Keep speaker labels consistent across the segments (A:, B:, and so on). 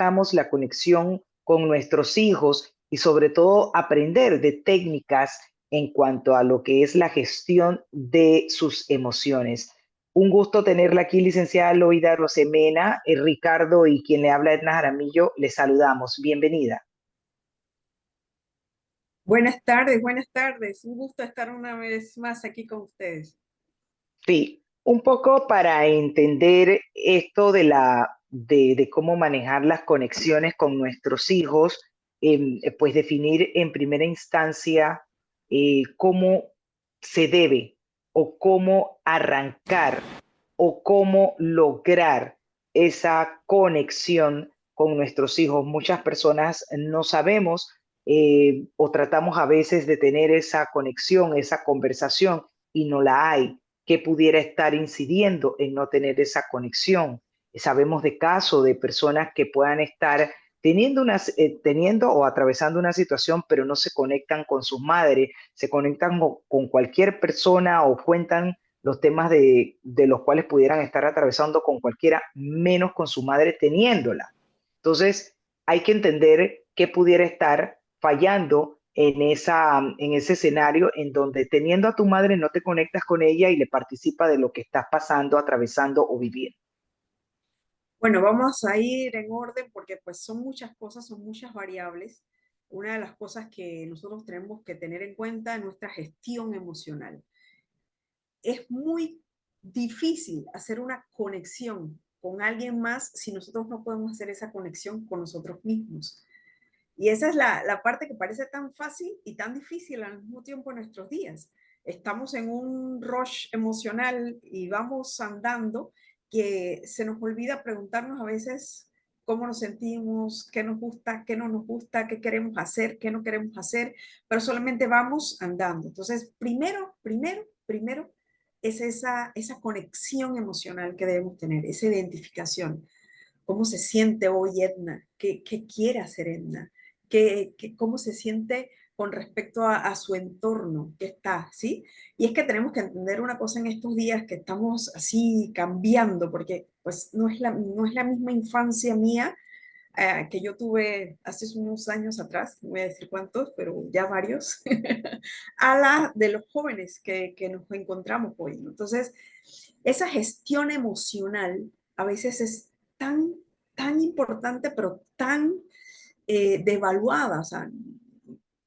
A: buscamos la conexión con nuestros hijos y sobre todo aprender de técnicas en cuanto a lo que es la gestión de sus emociones. Un gusto tenerla aquí, licenciada Loida Rosemena, Ricardo y quien le habla Edna Jaramillo, le saludamos. Bienvenida.
B: Buenas tardes, buenas tardes. Un gusto estar una vez más aquí con ustedes.
A: Sí, un poco para entender esto de cómo manejar las conexiones con nuestros hijos, pues definir en primera instancia cómo se debe o cómo arrancar o cómo lograr esa conexión con nuestros hijos. Muchas personas no sabemos o tratamos a veces de tener esa conexión, esa conversación y no la hay que pudiera estar incidiendo en no tener esa conexión. Sabemos de casos de personas que puedan estar teniendo o atravesando una situación, pero no se conectan con sus madres, se conectan con cualquier persona o cuentan los temas de los cuales pudieran estar atravesando con cualquiera, menos con su madre teniéndola. Entonces, hay que entender qué pudiera estar fallando en ese escenario en donde teniendo a tu madre no te conectas con ella y le participa de lo que estás pasando, atravesando o viviendo.
B: Bueno, vamos a ir en orden porque pues son muchas cosas, son muchas variables. Una de las cosas que nosotros tenemos que tener en cuenta es nuestra gestión emocional. Es muy difícil hacer una conexión con alguien más si nosotros no podemos hacer esa conexión con nosotros mismos. Y esa es la parte que parece tan fácil y tan difícil al mismo tiempo en nuestros días. Estamos en un rush emocional y vamos andando que se nos olvida preguntarnos a veces cómo nos sentimos, qué nos gusta, qué no nos gusta, qué queremos hacer, qué no queremos hacer, pero solamente vamos andando. Entonces, primero es esa conexión emocional que debemos tener, esa identificación. ¿Cómo se siente hoy Edna? ¿Qué quiere hacer Edna? ¿Cómo se siente con respecto a su entorno que está, ¿sí? Y es que tenemos que entender una cosa en estos días que estamos así cambiando, porque pues no es la misma infancia mía que yo tuve hace unos años atrás, no voy a decir cuántos, pero ya varios, a la de los jóvenes que nos encontramos hoy, ¿no? Entonces, esa gestión emocional a veces es tan importante, pero tan devaluada, o sea,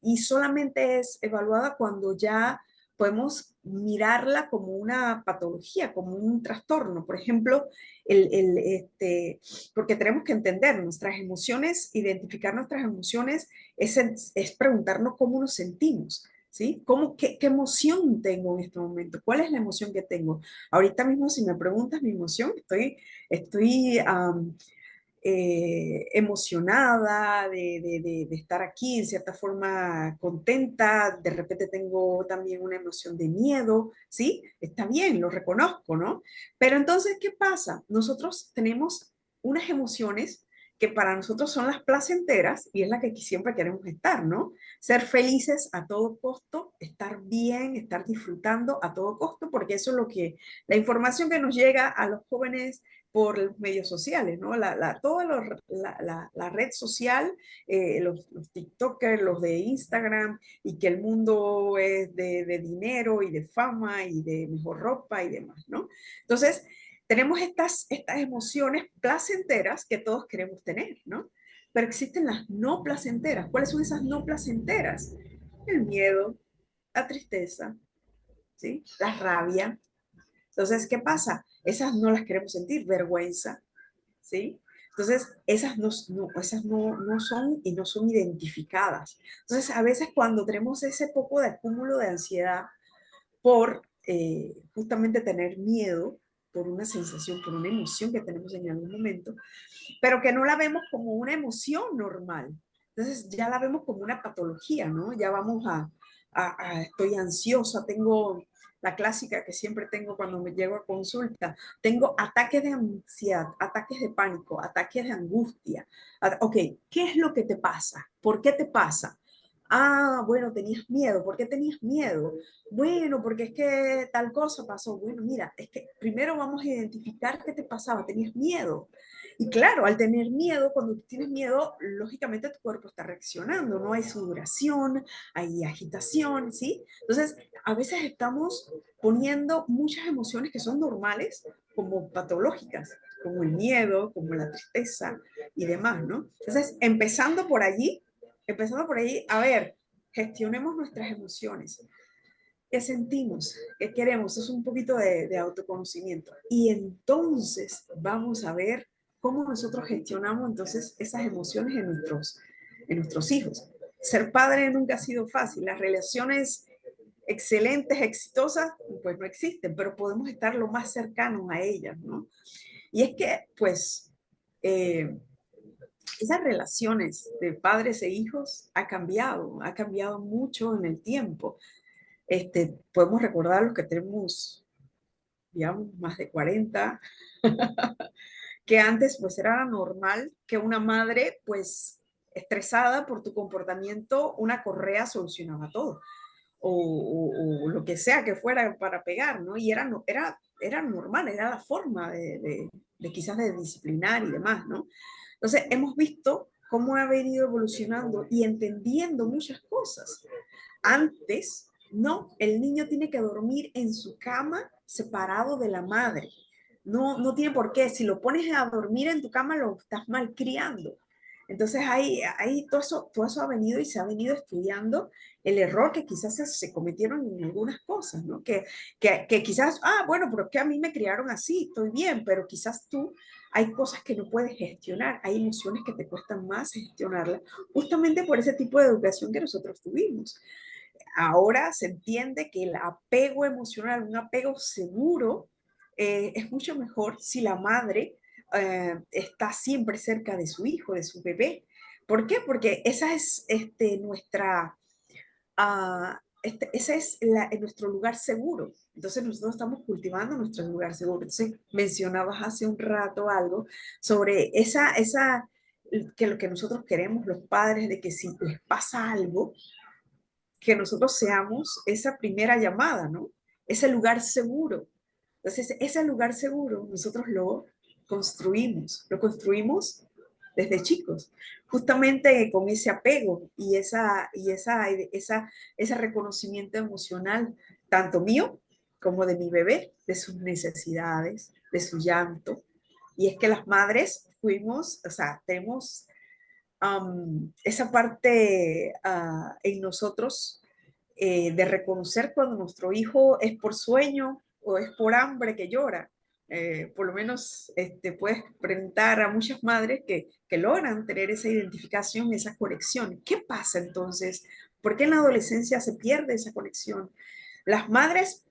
B: y solamente es evaluada cuando ya podemos mirarla como una patología, como un trastorno. Por ejemplo, porque tenemos que entender nuestras emociones, identificar nuestras emociones, es preguntarnos cómo nos sentimos. ¿Sí? ¿Qué emoción tengo en este momento? ¿Cuál es la emoción que tengo? Ahorita mismo, si me preguntas mi emoción, estoy emocionada de estar aquí, en cierta forma contenta, de repente tengo también una emoción de miedo, ¿sí? Está bien, lo reconozco, ¿no? Pero entonces, ¿qué pasa? Nosotros tenemos unas emociones que para nosotros son las placenteras y es la que siempre queremos estar, ¿no? Ser felices a todo costo, estar bien, estar disfrutando a todo costo, porque eso es la información que nos llega a los jóvenes por los medios sociales, ¿no? La red social, los TikTokers, los de Instagram, y que el mundo es de dinero y de fama y de mejor ropa y demás, ¿no? Entonces, tenemos estas emociones placenteras que todos queremos tener, ¿no? Pero existen las no placenteras. ¿Cuáles son esas no placenteras? El miedo, la tristeza, ¿sí? La rabia. Entonces, ¿qué pasa? Esas no las queremos sentir, vergüenza, ¿sí? Entonces, esas no son y no son identificadas. Entonces, a veces cuando tenemos ese poco de acúmulo de ansiedad por justamente tener miedo, por una sensación, por una emoción que tenemos en algún momento, pero que no la vemos como una emoción normal. Entonces ya la vemos como una patología, ¿no? Ya vamos estoy ansiosa, tengo la clásica que siempre tengo cuando me llego a consulta, tengo ataques de ansiedad, ataques de pánico, ataques de angustia. Ok, ¿qué es lo que te pasa? ¿Por qué te pasa? Ah, bueno, tenías miedo. ¿Por qué tenías miedo? Bueno, porque es que tal cosa pasó. Bueno, mira, es que primero vamos a identificar qué te pasaba. Tenías miedo. Y claro, al tener miedo, cuando tú tienes miedo, lógicamente tu cuerpo está reaccionando, ¿no? Hay sudoración, hay agitación, ¿sí? Entonces, a veces estamos poniendo muchas emociones que son normales como patológicas, como el miedo, como la tristeza y demás, ¿no? Entonces, empezando por allí, a ver, gestionemos nuestras emociones. ¿Qué sentimos? ¿Qué queremos? Es un poquito de autoconocimiento. Y entonces vamos a ver cómo nosotros gestionamos entonces esas emociones en nuestros hijos. Ser padre nunca ha sido fácil. Las relaciones excelentes, exitosas, pues no existen, pero podemos estar lo más cercanos a ellas, ¿no? Y es que, pues, eh, esas relaciones de padres e hijos ha cambiado mucho en el tiempo. Podemos recordar los que tenemos, digamos, más de 40, que antes pues era normal que una madre pues estresada por tu comportamiento, una correa solucionaba todo, o lo que sea que fuera para pegar, ¿no? Y era normal, era la forma de quizás de disciplinar y demás, ¿no? Entonces hemos visto cómo ha venido evolucionando y entendiendo muchas cosas. Antes, no, el niño tiene que dormir en su cama separado de la madre. No, no tiene por qué. Si lo pones a dormir en tu cama, lo estás malcriando. Entonces, ahí todo eso ha venido y se ha venido estudiando el error que quizás se cometieron en algunas cosas, ¿no? Que quizás, bueno, pero es que a mí me criaron así, estoy bien, pero quizás tú hay cosas que no puedes gestionar, hay emociones que te cuestan más gestionarlas, justamente por ese tipo de educación que nosotros tuvimos. Ahora se entiende que el apego emocional, un apego seguro, es mucho mejor si la madre está siempre cerca de su hijo, de su bebé. ¿Por qué? Porque esa es ese es nuestro lugar seguro. Entonces nosotros estamos cultivando nuestro lugar seguro. Entonces mencionabas hace un rato algo sobre que lo que nosotros queremos, los padres, de que si les pasa algo, que nosotros seamos esa primera llamada, ¿no? Ese lugar seguro. Entonces, ese lugar seguro nosotros lo construimos desde chicos, justamente con ese apego ese reconocimiento emocional, tanto mío como de mi bebé, de sus necesidades, de su llanto. Y es que las madres fuimos, o sea, tenemos esa parte en nosotros de reconocer cuando nuestro hijo es por sueño o es por hambre que llora. Por lo menos puedes preguntar a muchas madres que logran tener esa identificación, esa conexión. ¿Qué pasa entonces? ¿Por qué en la adolescencia se pierde esa conexión? Las madres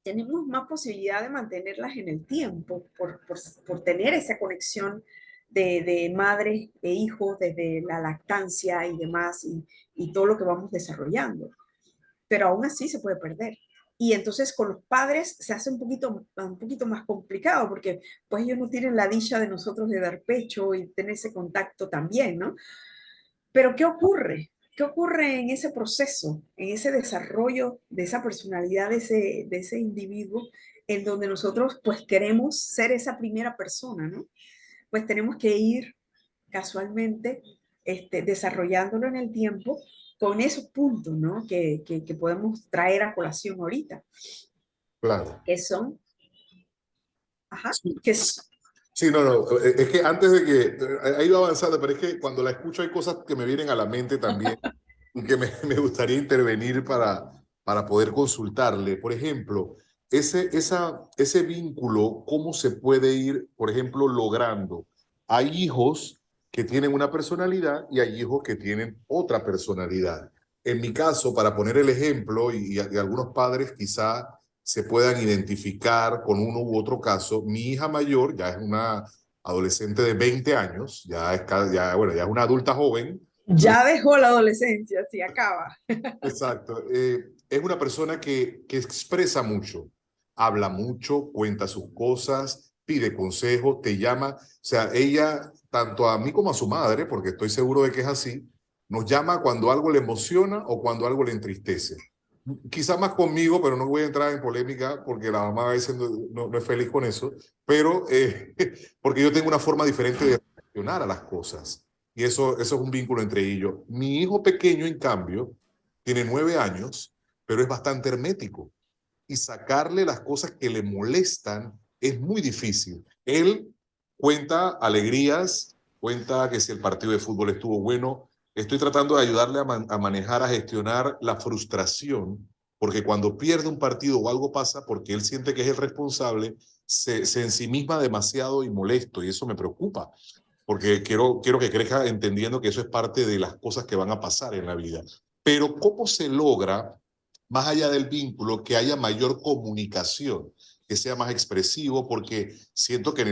B: tenemos más posibilidad de mantenerlas en el tiempo por tener esa conexión de madre e hijo desde la lactancia y demás y todo lo que vamos desarrollando, pero aún así se puede perder. Y entonces con los padres se hace un poquito más complicado porque pues ellos no tienen la dicha de nosotros de dar pecho y tener ese contacto también, ¿no? Pero ¿qué ocurre? ¿Qué ocurre en ese proceso, en ese desarrollo de esa personalidad de ese individuo en donde nosotros pues queremos ser esa primera persona, ¿no? Pues tenemos que ir casualmente desarrollándolo en el tiempo con esos puntos, ¿no? Que podemos traer a colación ahorita,
C: Claro.
B: que son, ajá,
C: Sí,
B: que es,
C: sí, no, no, es que antes de que ha ido avanzando, pero es que cuando la escucho hay cosas que me vienen a la mente también y que me gustaría intervenir para poder consultarle. Por ejemplo, ese vínculo, ¿cómo se puede ir, por ejemplo, logrando? Hay hijos que tienen una personalidad y hay hijos que tienen otra personalidad. En mi caso, para poner el ejemplo, y algunos padres quizá se puedan identificar con uno u otro caso, mi hija mayor ya es una adolescente de 20 años, bueno, ya es una adulta joven.
B: ya dejó la adolescencia, si acaba.
C: Exacto. Es una persona que expresa mucho, habla mucho, cuenta sus cosas, pide consejos, te llama. O sea, ella, tanto a mí como a su madre, porque estoy seguro de que es así, nos llama cuando algo le emociona o cuando algo le entristece. quizá más conmigo, pero no voy a entrar en polémica porque la mamá a veces no es feliz con eso, pero porque yo tengo una forma diferente de reaccionar a las cosas. Y eso es un vínculo entre ellos. Mi hijo pequeño, en cambio, tiene 9 años, pero es bastante hermético. Y sacarle las cosas que le molestan es muy difícil. Él cuenta alegrías, cuenta que si el partido de fútbol estuvo bueno. Estoy tratando de ayudarle a manejar, a gestionar la frustración, porque cuando pierde un partido o algo pasa, porque él siente que es el responsable, se ensimisma demasiado y molesto, y eso me preocupa, porque quiero que crezca entendiendo que eso es parte de las cosas que van a pasar en la vida. Pero ¿cómo se logra, más allá del vínculo, que haya mayor comunicación, que sea más expresivo? Porque siento que en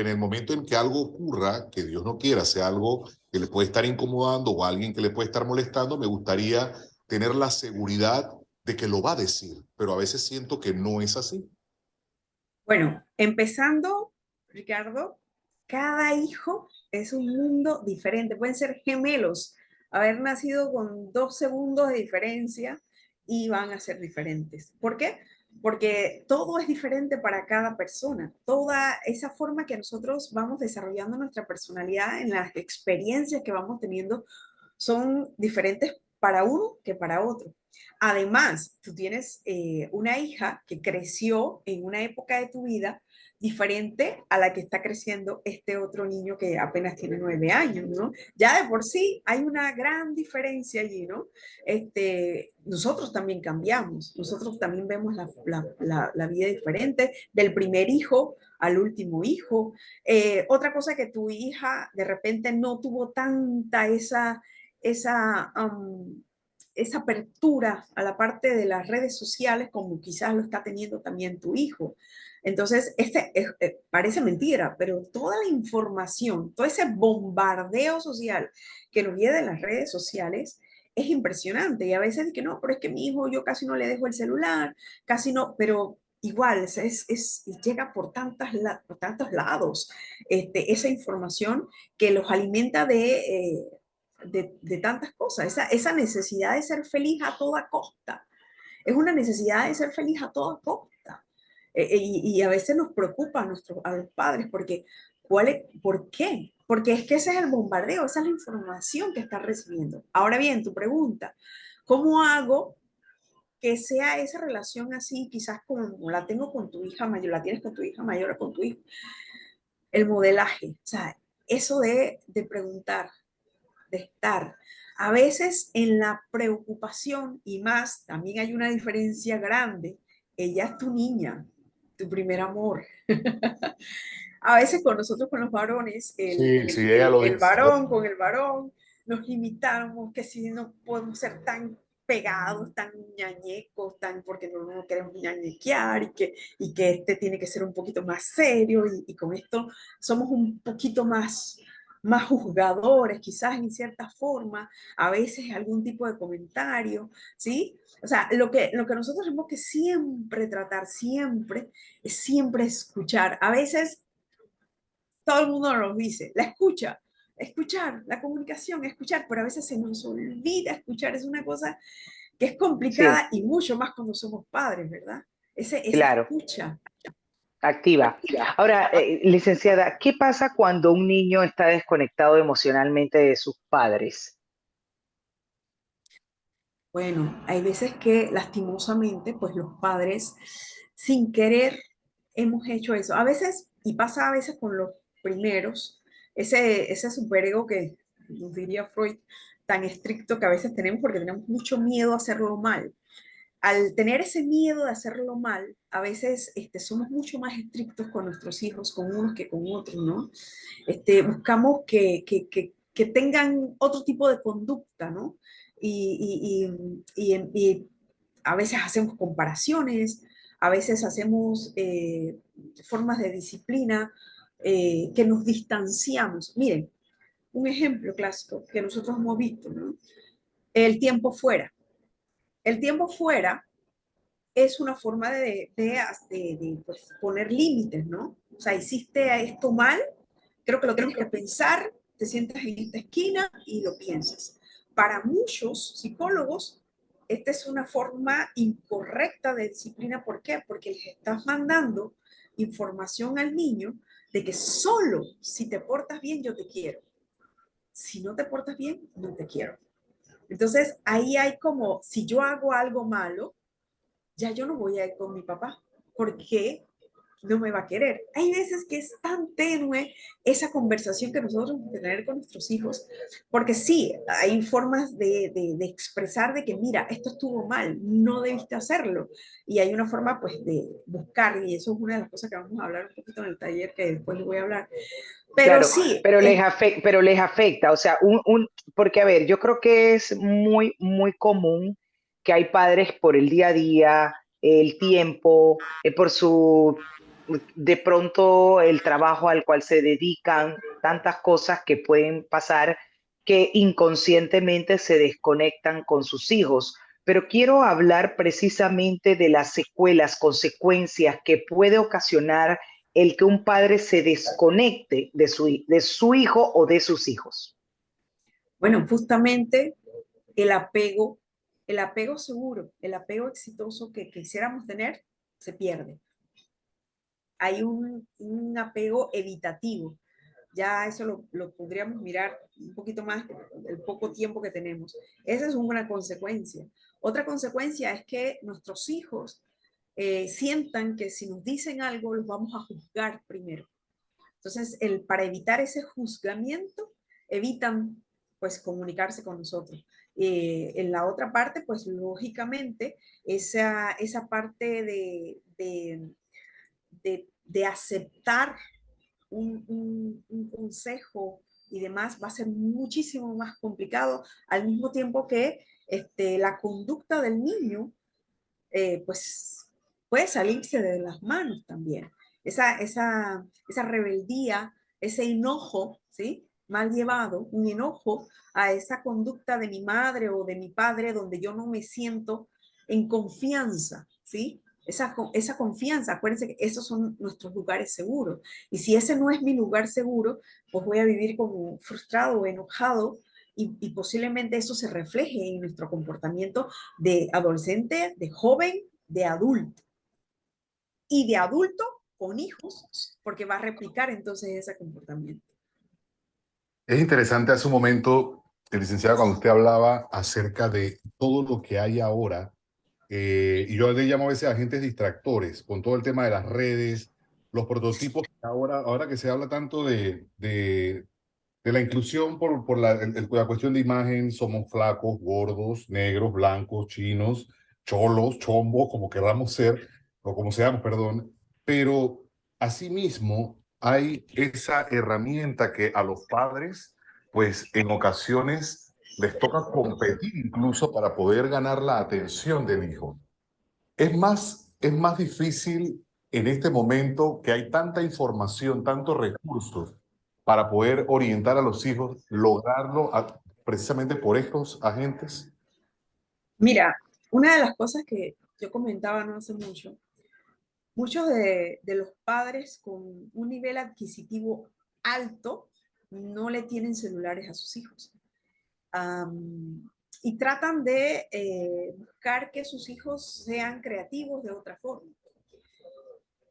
C: el momento en que algo ocurra, que Dios no quiera, sea algo que le puede estar incomodando o a alguien que le puede estar molestando, me gustaría tener la seguridad de que lo va a decir, pero a veces siento que no es así.
B: Bueno, empezando, Ricardo, cada hijo es un mundo diferente. Pueden ser gemelos, haber nacido con 2 segundos de diferencia y van a ser diferentes. ¿Por qué? Porque todo es diferente para cada persona. Toda esa forma que nosotros vamos desarrollando nuestra personalidad en las experiencias que vamos teniendo son diferentes para uno que para otro. Además, tú tienes una hija que creció en una época de tu vida diferente a la que está creciendo este otro niño que apenas tiene 9 años, ¿no? Ya de por sí hay una gran diferencia allí, ¿no? Nosotros también cambiamos, nosotros también vemos la vida diferente del primer hijo al último hijo. Otra cosa que tu hija de repente no tuvo tanta esa, esa apertura a la parte de las redes sociales como quizás lo está teniendo también tu hijo. Entonces, parece mentira, pero toda la información, todo ese bombardeo social que nos viene de las redes sociales es impresionante. Y a veces es que no, pero es que mi hijo yo casi no le dejo el celular, casi no, pero igual llega por tantos lados esa información que los alimenta de tantas cosas, esa necesidad de ser feliz a toda costa. Es una necesidad de ser feliz a toda costa. Y a veces nos preocupa a los padres porque, ¿por qué? Porque es que ese es el bombardeo, esa es la información que estás recibiendo. Ahora bien, tu pregunta, ¿cómo hago que sea esa relación así, quizás como la tengo con tu hija mayor, la tienes con tu hija mayor o con tu hijo? El modelaje, o sea, eso de preguntar, de estar. A veces en la preocupación y más, también hay una diferencia grande. Ella es tu niña, tu primer amor. A veces con nosotros, con los varones,
C: Sí, sí, ella lo
B: el
C: dice.
B: varón con el varón, nos limitamos, que si no podemos ser tan pegados, tan ñañecos, porque no queremos ñañequear y que este tiene que ser un poquito más serio y con esto somos un poquito más juzgadores, quizás en cierta forma, a veces algún tipo de comentario, ¿sí? O sea, lo que nosotros tenemos que siempre tratar, es siempre escuchar. A veces todo el mundo nos dice, la escucha, escuchar, la comunicación, escuchar, pero a veces se nos olvida escuchar, es una cosa que es
A: Sí,
B: complicada y mucho más cuando somos padres, ¿verdad? Esa
A: claro,
B: escucha.
A: activa. Ahora, licenciada, ¿qué pasa cuando un niño está desconectado emocionalmente de sus padres?
B: Bueno, hay veces que lastimosamente, pues los padres, sin querer, hemos hecho eso. A veces, y pasa a veces con los primeros, ese superego que nos diría Freud, tan estricto que a veces tenemos porque tenemos mucho miedo a hacerlo mal. Al tener ese miedo de hacerlo mal, a veces somos mucho más estrictos con nuestros hijos, con unos que con otros, ¿no? Buscamos que tengan otro tipo de conducta, ¿no? Y a veces hacemos comparaciones, a veces hacemos formas de disciplina que nos distanciamos. Miren, un ejemplo clásico que nosotros hemos visto, ¿no? El tiempo fuera. El tiempo fuera es una forma pues, poner límites, ¿no? O sea, hiciste esto mal, creo que lo tienes que pensar, te sientas en esta esquina y lo piensas. Para muchos psicólogos, esta es una forma incorrecta de disciplina. ¿Por qué? Porque les estás mandando información al niño de que solo si te portas bien yo te quiero. Si no te portas bien, no te quiero. Entonces, ahí hay como, si yo hago algo malo, ya yo no voy a ir con mi papá, porque no me va a querer. Hay veces que es tan tenue esa conversación que nosotros vamos a tener con nuestros hijos, porque sí, hay formas de expresar de que, mira, esto estuvo mal, no debiste hacerlo. Y hay una forma, pues, de buscar, y eso es una de las cosas que vamos a hablar un poquito en el taller, que después les voy a hablar. Pero
A: Claro,
B: sí,
A: pero les afecta, o sea, porque a ver, yo creo que es muy, muy común que hay padres por el día a día, el tiempo, por de pronto el trabajo al cual se dedican, tantas cosas que pueden pasar que inconscientemente se desconectan con sus hijos. Pero quiero hablar precisamente de las secuelas, consecuencias que puede ocasionar el que un padre se desconecte de su hijo o de sus hijos.
B: bueno, justamente el apego seguro, el apego exitoso que quisiéramos tener, se pierde. Hay un apego evitativo. Ya eso lo podríamos mirar un poquito más el poco tiempo que tenemos. Esa es una consecuencia. Otra consecuencia es que nuestros hijos sientan que si nos dicen algo, los vamos a juzgar primero. Entonces, para evitar ese juzgamiento, evitan pues comunicarse con nosotros. En la otra parte, pues lógicamente, esa parte de aceptar un consejo y demás va a ser muchísimo más complicado, al mismo tiempo que la conducta del niño, pues puede salirse de las manos también. Esa rebeldía, ese enojo, ¿sí? Mal llevado, un enojo a esa conducta de mi madre o de mi padre donde yo no me siento en confianza, ¿sí? Esa confianza, acuérdense que esos son nuestros lugares seguros. Y si ese no es mi lugar seguro, pues voy a vivir como frustrado o enojado y posiblemente eso se refleje en nuestro comportamiento de adolescente, de joven, de adulto. Y de adulto con hijos, porque va a replicar entonces ese comportamiento.
C: Es interesante hace un momento, licenciada, cuando usted hablaba acerca de todo lo que hay ahora, y yo le llamo a veces agentes distractores, con todo el tema de las redes, los prototipos, ahora que se habla tanto de la inclusión por la cuestión de imagen, somos flacos, gordos, negros, blancos, chinos, cholos, chombos, como queramos ser, o como seamos, perdón, pero asimismo hay esa herramienta que a los padres, pues en ocasiones les toca competir incluso para poder ganar la atención del hijo. Es más difícil en este momento que hay tanta información, tantos recursos para poder orientar a los hijos, lograrlo precisamente por estos agentes.
B: Mira, una de las cosas que yo comentaba no hace mucho, muchos de los padres con un nivel adquisitivo alto no le tienen celulares a sus hijos. Y tratan de buscar que sus hijos sean creativos de otra forma.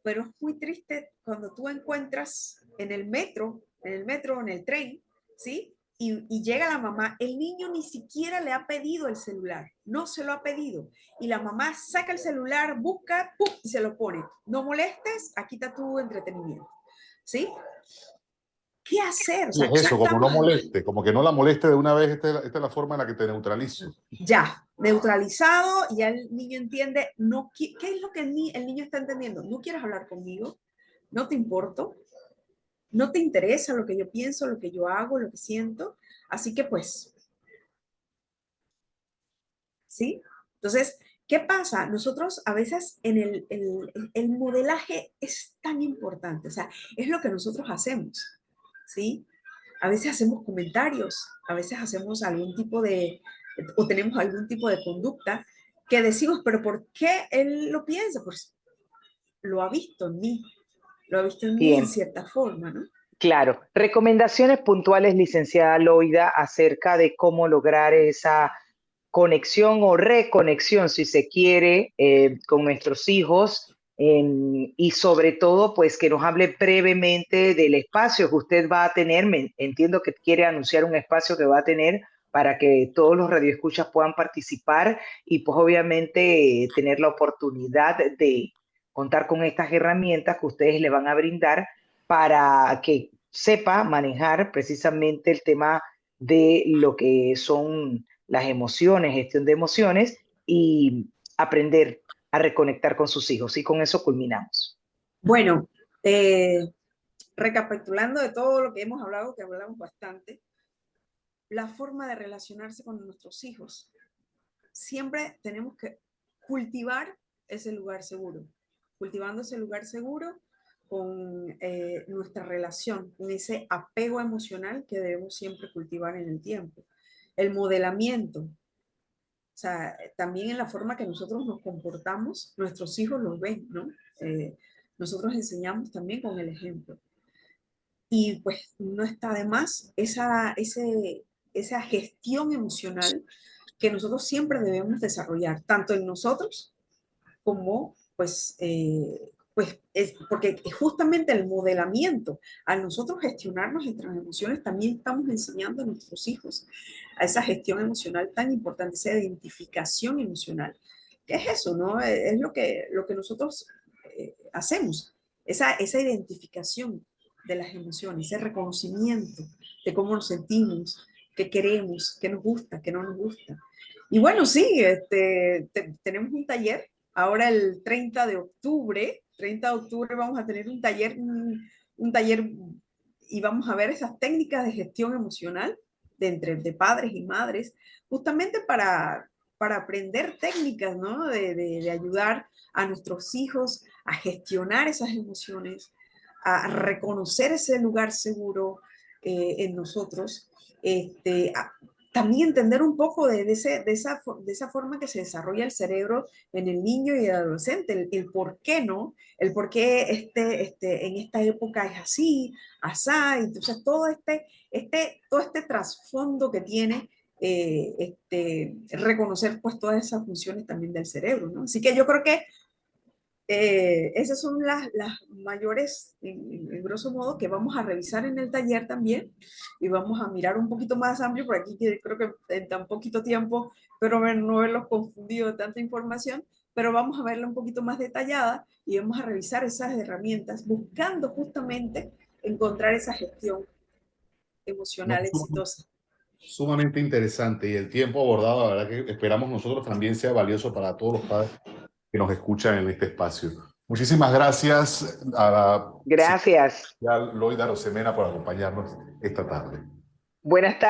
B: Pero es muy triste cuando tú encuentras en el metro, en el tren, ¿sí? Y llega la mamá, el niño ni siquiera le ha pedido el celular, no se lo ha pedido. Y la mamá saca el celular, busca, ¡pum! Y se lo pone. No molestes, aquí está tu entretenimiento, ¿sí? ¿Qué hacer? O
C: Y
B: sea,
C: es
B: ya
C: eso, como no
B: estamos,
C: moleste, como que no la moleste de una vez, esta es la forma en la que te neutralizo.
B: ya, neutralizado, y ya el niño entiende, no, ¿qué es lo que el niño está entendiendo? ¿No quieres hablar conmigo? ¿No te importo? ¿No te interesa lo que yo pienso, lo que yo hago, lo que siento? Así que pues, ¿sí? Entonces, ¿qué pasa? Nosotros a veces en el modelaje es tan importante, o sea, es lo que nosotros hacemos, ¿sí? A veces hacemos comentarios, a veces hacemos algún tipo o tenemos algún tipo de conducta que decimos, pero ¿por qué él lo piensa? Pues lo ha visto en mí, lo ha visto en mí en
A: Bien,
B: cierta forma, ¿no?
A: claro. Recomendaciones puntuales, licenciada Loida, acerca de cómo lograr esa conexión o reconexión, si se quiere, con nuestros hijos, y sobre todo, pues que nos hable brevemente del espacio que usted va a tener. Entiendo que quiere anunciar un espacio que va a tener para que todos los radioescuchas puedan participar y pues obviamente tener la oportunidad de contar con estas herramientas que ustedes le van a brindar para que sepa manejar precisamente el tema de lo que son las emociones, gestión de emociones y aprender a reconectar con sus hijos. Y con eso culminamos.
B: Bueno, recapitulando de todo lo que hemos hablado, que hablamos bastante, la forma de relacionarse con nuestros hijos. Siempre tenemos que cultivar ese lugar seguro, cultivando ese lugar seguro con nuestra relación, con ese apego emocional que debemos siempre cultivar en el tiempo. El modelamiento, o sea, también en la forma que nosotros nos comportamos, nuestros hijos los ven, ¿no? Nosotros enseñamos también con el ejemplo. Y pues no está de más esa gestión emocional que nosotros siempre debemos desarrollar, tanto en nosotros como pues es porque justamente el modelamiento, al nosotros gestionarnos nuestras emociones, también estamos enseñando a nuestros hijos a esa gestión emocional tan importante, esa identificación emocional. ¿Qué es eso? ¿No? Es lo que nosotros hacemos, esa identificación de las emociones, ese reconocimiento de cómo nos sentimos, qué queremos, qué nos gusta, qué no nos gusta. Y bueno, sí, tenemos un taller. Ahora el 30 de octubre vamos a tener un taller y vamos a ver esas técnicas de gestión emocional de padres y madres, justamente para aprender técnicas, ¿no? De ayudar a nuestros hijos a gestionar esas emociones, a reconocer ese lugar seguro en nosotros, también entender un poco de esa forma que se desarrolla el cerebro en el niño y el adolescente, el por qué, ¿no? El por qué en esta época es así, asá, entonces todo este trasfondo que tiene reconocer pues todas esas funciones también del cerebro, ¿no? Así que yo creo que esas son las mayores, en grosso modo, que vamos a revisar en el taller también y vamos a mirar un poquito más amplio por aquí, que creo que en tan poquito tiempo, pero no haberlos confundido de tanta información, pero vamos a verla un poquito más detallada y vamos a revisar esas herramientas buscando justamente encontrar esa gestión
C: No,
B: emocional exitosa.
C: sumamente interesante y el tiempo abordado, la verdad que esperamos nosotros también sea valioso para todos los padres que nos escuchan en este espacio. Muchísimas gracias a la
A: Gracias.
C: Loida Rosemena por acompañarnos esta tarde.
A: Buenas tardes.